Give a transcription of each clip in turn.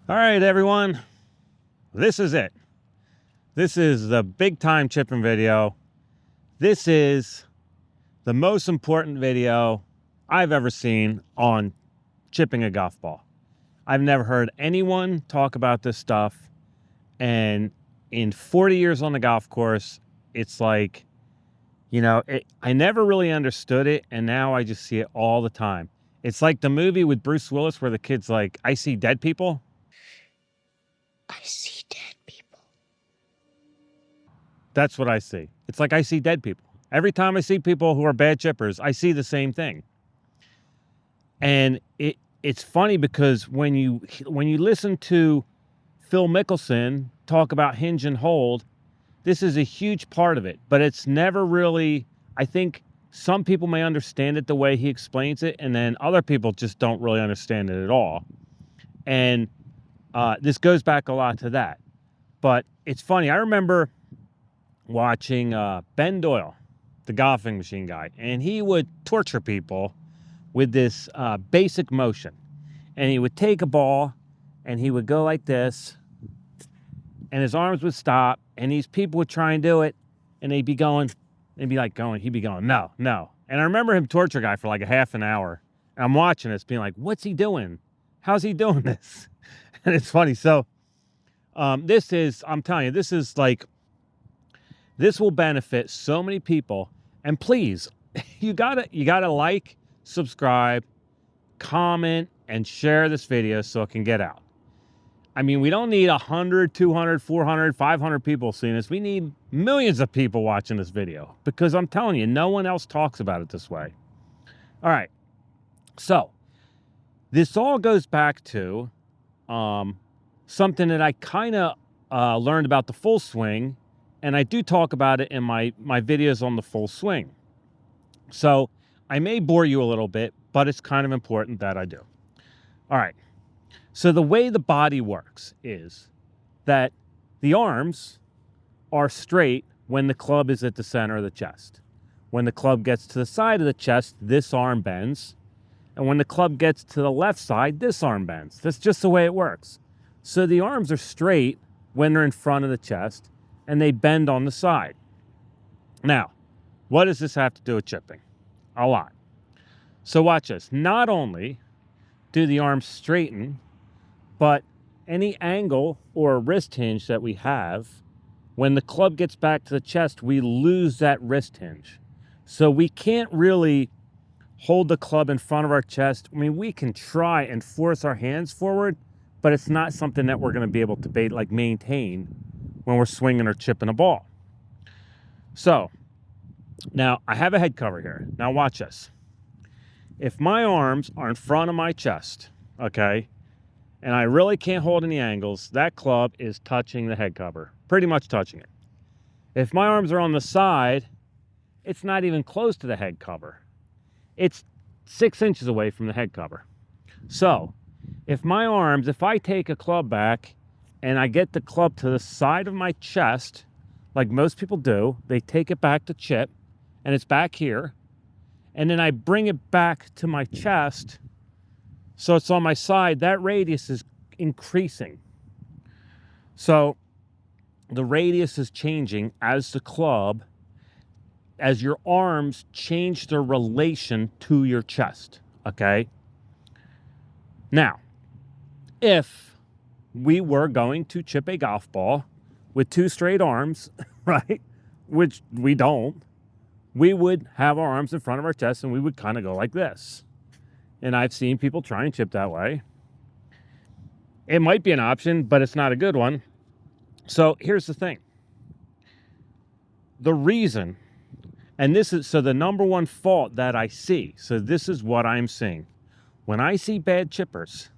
All right, everyone, this is it. This is the big time chipping video. This is the most important video I've ever seen on chipping a golf ball. I've never heard anyone talk about this stuff. And in 40 years on the golf course, it's like, I never really understood it. And now I just see it all the time. It's like the movie with Bruce Willis where the kid's like, I see dead people. I see dead people. That's what I see. It's like I see dead people. Every time I see people who are bad chippers, I see the same thing. And it's funny because when you listen to Phil Mickelson talk about hinge and hold, this is a huge part of it. But it's never really, I think some people may understand it the way he explains it, and then other people just don't really understand it at all. And this goes back a lot to that. But it's funny. I remember watching Ben Doyle, the golfing machine guy, and he would torture people with this basic motion. And he would take a ball and he would go like this, and his arms would stop, and these people would try and do it, and he'd be going, no. And I remember him torture guy for like a half an hour. And I'm watching this being like, what's he doing? How's he doing this? And it's funny. So this is, I'm telling you, this will benefit so many people. And please, you gotta like, subscribe, comment, and share this video so it can get out. I mean, we don't need 100, 200, 400, 500 people seeing this. We need millions of people watching this video because I'm telling you, no one else talks about it this way. All right. So this all goes back to something that I kind of learned about the full swing, and I do talk about it in my videos on the full swing. So I may bore you a little bit, but it's kind of important that I do. All right. So the way the body works is that the arms are straight when the club is at the center of the chest. When the club gets to the side of the chest, this arm bends. And when the club gets to the left side, this arm bends. That's just the way it works. So the arms are straight when they're in front of the chest, and they bend on the side. Now, what does this have to do with chipping? A lot. So watch this. Not only do the arms straighten, but any angle or wrist hinge that we have, when the club gets back to the chest, we lose that wrist hinge. So we can't really hold the club in front of our chest. I mean, we can try and force our hands forward, but it's not something that we're going to be able to maintain when we're swinging or chipping a ball. So now I have a head cover here. Now watch this. If my arms are in front of my chest, okay, and I really can't hold any angles, that club is touching the head cover, pretty much touching it. If my arms are on the side, it's not even close to the head cover. It's 6 inches away from the head cover. So if I take a club back and I get the club to the side of my chest, like most people do, they take it back to chip, and it's back here, and then I bring it back to my chest, so it's on my side, that radius is increasing. So the radius is changing as your arms change their relation to your chest, okay? Now, if we were going to chip a golf ball with two straight arms, right, which we don't, we would have our arms in front of our chest and we would kind of go like this. And I've seen people try and chip that way. It might be an option, but it's not a good one. So here's the thing. The reason, and this is, so the number one fault that I see, so this is what I'm seeing. When I see bad chippers,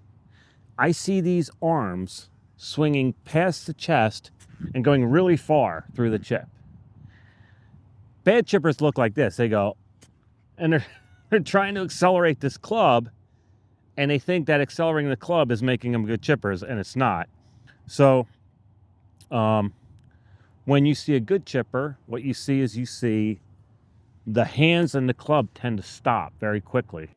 I see these arms swinging past the chest and going really far through the chip. Bad chippers look like this. They go, and they're trying to accelerate this club, and they think that accelerating the club is making them good chippers, and it's not. So when you see a good chipper, what you see the hands and the club tend to stop very quickly.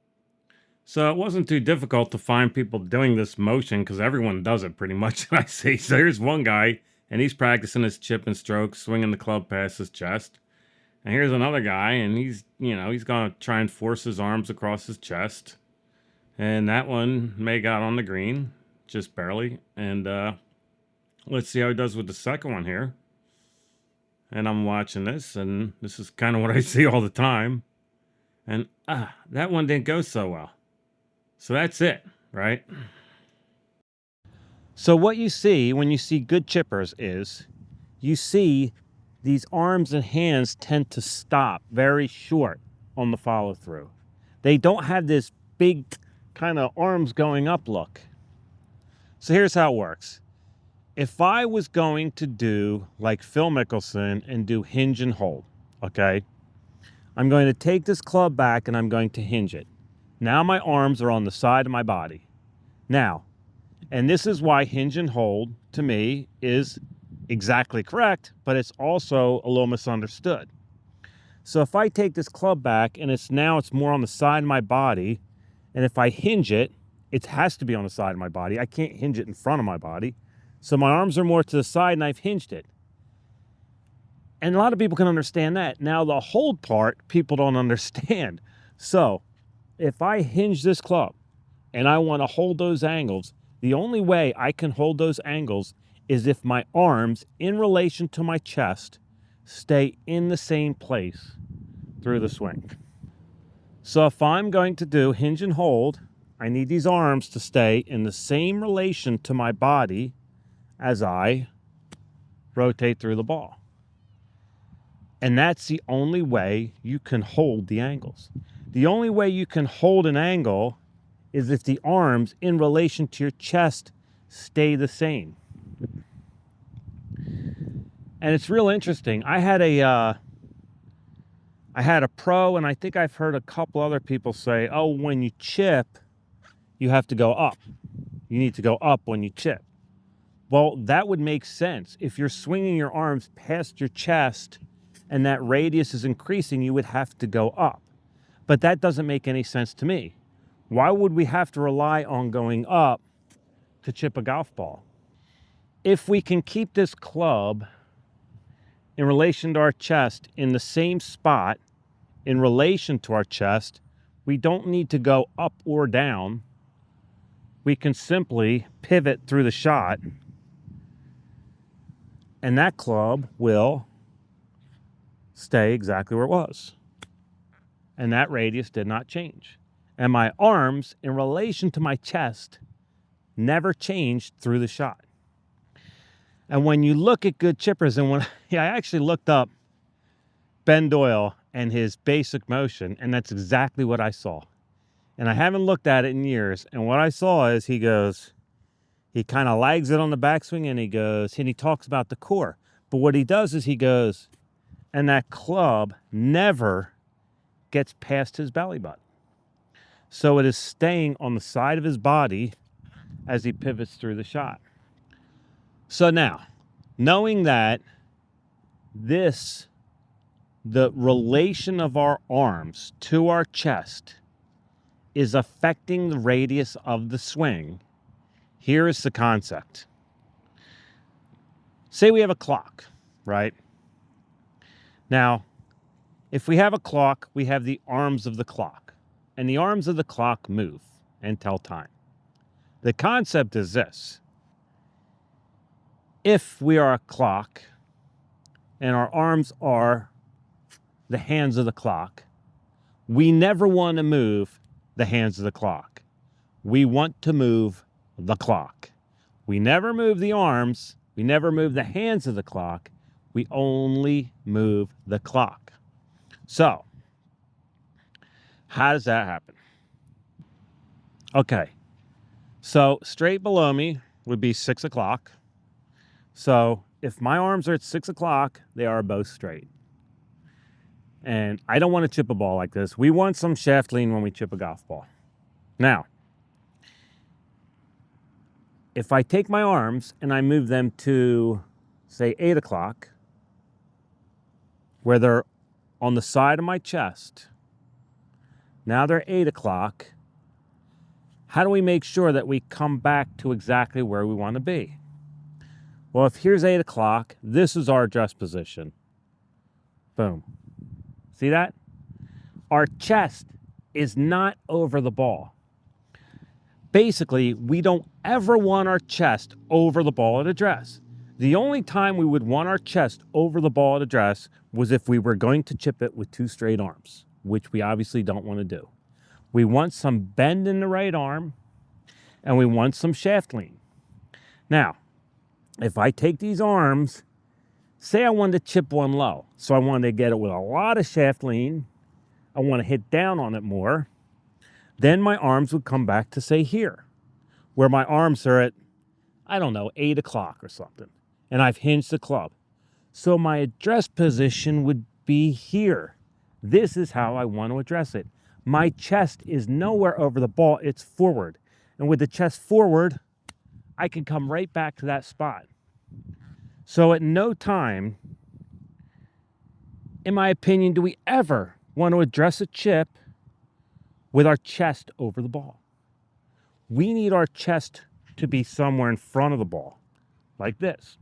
So it wasn't too difficult to find people doing this motion because everyone does it pretty much that I see. So here's one guy, and he's practicing his chip and stroke, swinging the club past his chest. And here's another guy, and he's going to try and force his arms across his chest. And that one may got on the green, just barely. And let's see how he does with the second one here. And I'm watching this, and this is kind of what I see all the time. And that one didn't go so well. So that's it, right? So what you see when you see good chippers is you see these arms and hands tend to stop very short on the follow through. They don't have this big kind of arms going up look. So here's how it works. If I was going to do like Phil Mickelson and do hinge and hold, okay, I'm going to take this club back and I'm going to hinge it. Now my arms are on the side of my body. Now, and this is why hinge and hold to me is exactly correct, but it's also a little misunderstood. So if I take this club back and it's more on the side of my body, and if I hinge it, it has to be on the side of my body. I can't hinge it in front of my body. So my arms are more to the side and I've hinged it. And a lot of people can understand that. Now the hold part, people don't understand. So if I hinge this club and I want to hold those angles, the only way I can hold those angles is if my arms in relation to my chest stay in the same place through the swing. So if I'm going to do hinge and hold, I need these arms to stay in the same relation to my body as I rotate through the ball. And that's the only way you can hold the angles. The only way you can hold an angle is if the arms in relation to your chest stay the same. And it's real interesting. I had a pro, and I think I've heard a couple other people say, oh, when you chip, you have to go up. You need to go up when you chip. Well, that would make sense. If you're swinging your arms past your chest and that radius is increasing, you would have to go up. But that doesn't make any sense to me. Why would we have to rely on going up to chip a golf ball? If we can keep this club in relation to our chest in the same spot in relation to our chest, we don't need to go up or down. We can simply pivot through the shot, and that club will stay exactly where it was. And that radius did not change. And my arms in relation to my chest never changed through the shot. And when you look at good chippers, and when I actually looked up Ben Doyle and his basic motion, and that's exactly what I saw. And I haven't looked at it in years. And what I saw is he kind of lags it on the backswing, and he talks about the core. But what he does is he goes, and that club never gets past his belly button. So it is staying on the side of his body as he pivots through the shot. So now, knowing that the relation of our arms to our chest is affecting the radius of the swing, here is the concept. Say we have a clock, right? Now, if we have a clock, we have the arms of the clock. And the arms of the clock move and tell time. The concept is this. If we are a clock and our arms are the hands of the clock, we never want to move the hands of the clock. We want to move the clock. We never move the arms. We never move the hands of the clock. We only move the clock. So, how does that happen? Okay, so straight below me would be 6 o'clock. So if my arms are at 6 o'clock, they are both straight. And I don't want to chip a ball like this. We want some shaft lean when we chip a golf ball. Now, if I take my arms and I move them to, say, 8 o'clock, where they're on the side of my chest, now they're 8 o'clock, How do we make sure that we come back to exactly where we want to be? Well, if here's 8 o'clock, this is our address position. Boom. See that? Our chest is not over the ball. Basically, we don't ever want our chest over the ball at address. The only time we would want our chest over the ball at address was if we were going to chip it with 2 straight arms, which we obviously don't want to do. We want some bend in the right arm, and we want some shaft lean. Now, if I take these arms, say I wanted to chip one low, so I wanted to get it with a lot of shaft lean, I want to hit down on it more, then my arms would come back to, say, here, where my arms are at, I don't know, 8 o'clock or something, and I've hinged the club. So my address position would be here. This is how I want to address it. My chest is nowhere over the ball, it's forward. And with the chest forward, I can come right back to that spot. So at no time, in my opinion, do we ever want to address a chip with our chest over the ball. We need our chest to be somewhere in front of the ball, like this.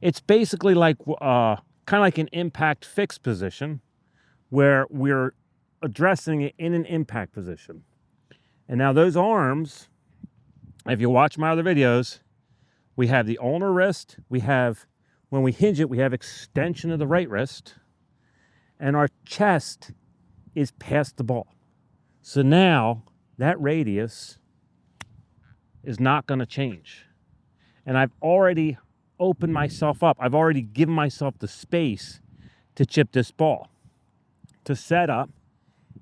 It's basically like kind of like an impact fixed position where we're addressing it in an impact position. And now those arms, if you watch my other videos, we have the ulnar wrist, we have, when we hinge it, we have extension of the right wrist, and our chest is past the ball. So now that radius is not going to change. And I've already opened myself up. I've already given myself the space to chip this ball. To set up,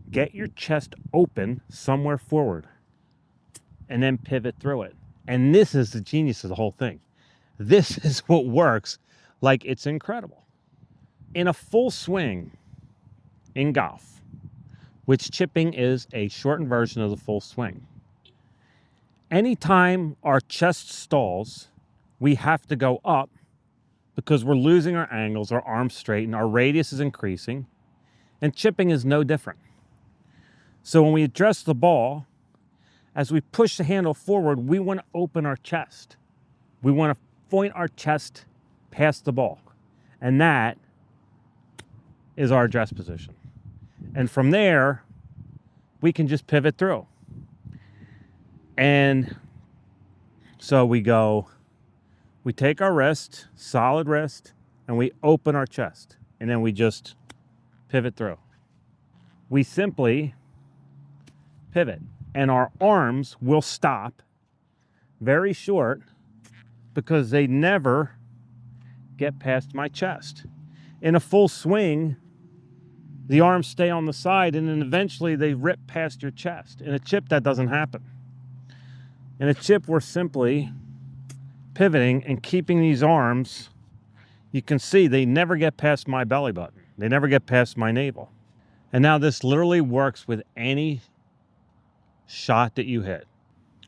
get your chest open somewhere forward and then pivot through it. And this is the genius of the whole thing. This is what works like it's incredible. In a full swing in golf, which chipping is a shortened version of the full swing, anytime our chest stalls, we have to go up because we're losing our angles, our arms straighten, our radius is increasing, and chipping is no different. So when we address the ball, as we push the handle forward, we want to open our chest. We want to point our chest past the ball. And that is our address position. And from there, we can just pivot through. And so we take our wrist, solid wrist, and we open our chest. And then we just pivot through. We simply pivot. And our arms will stop very short because they never get past my chest. In a full swing, the arms stay on the side and then eventually they rip past your chest. In a chip, that doesn't happen. In a chip, we're simply pivoting and keeping these arms. You can see they never get past my belly button. They never get past my navel. And now this literally works with any shot that you hit,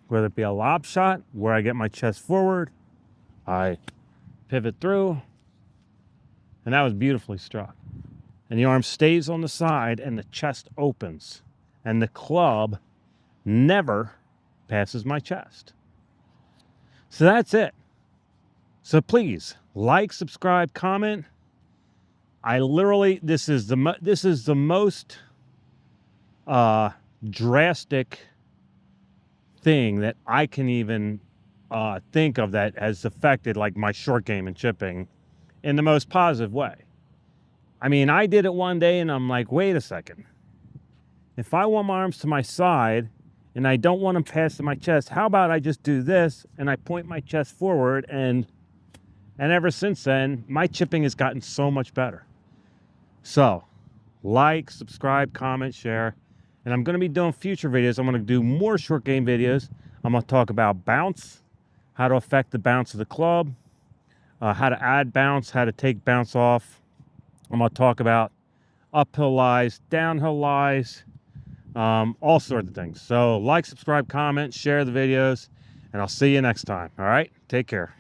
whether it be a lob shot where I get my chest forward, I pivot through, and that was beautifully struck. And the arm stays on the side and the chest opens, and the club never passes my chest. So that's it. So please like, subscribe, comment. This is the most drastic thing that I can even think of that has affected like my short game and chipping in the most positive way. I mean, I did it one day and I'm like, wait a second. If I want my arms to my side and I don't want them past to my chest, how about I just do this and I point my chest forward, and ever since then, my chipping has gotten so much better. So, like, subscribe, comment, share. And I'm going to be doing future videos. I'm going to do more short game videos. I'm going to talk about bounce, how to affect the bounce of the club, how to add bounce, how to take bounce off. I'm going to talk about uphill lies, downhill lies, all sorts of things. So like, subscribe, comment, share the videos, and I'll see you next time. All right? Take care.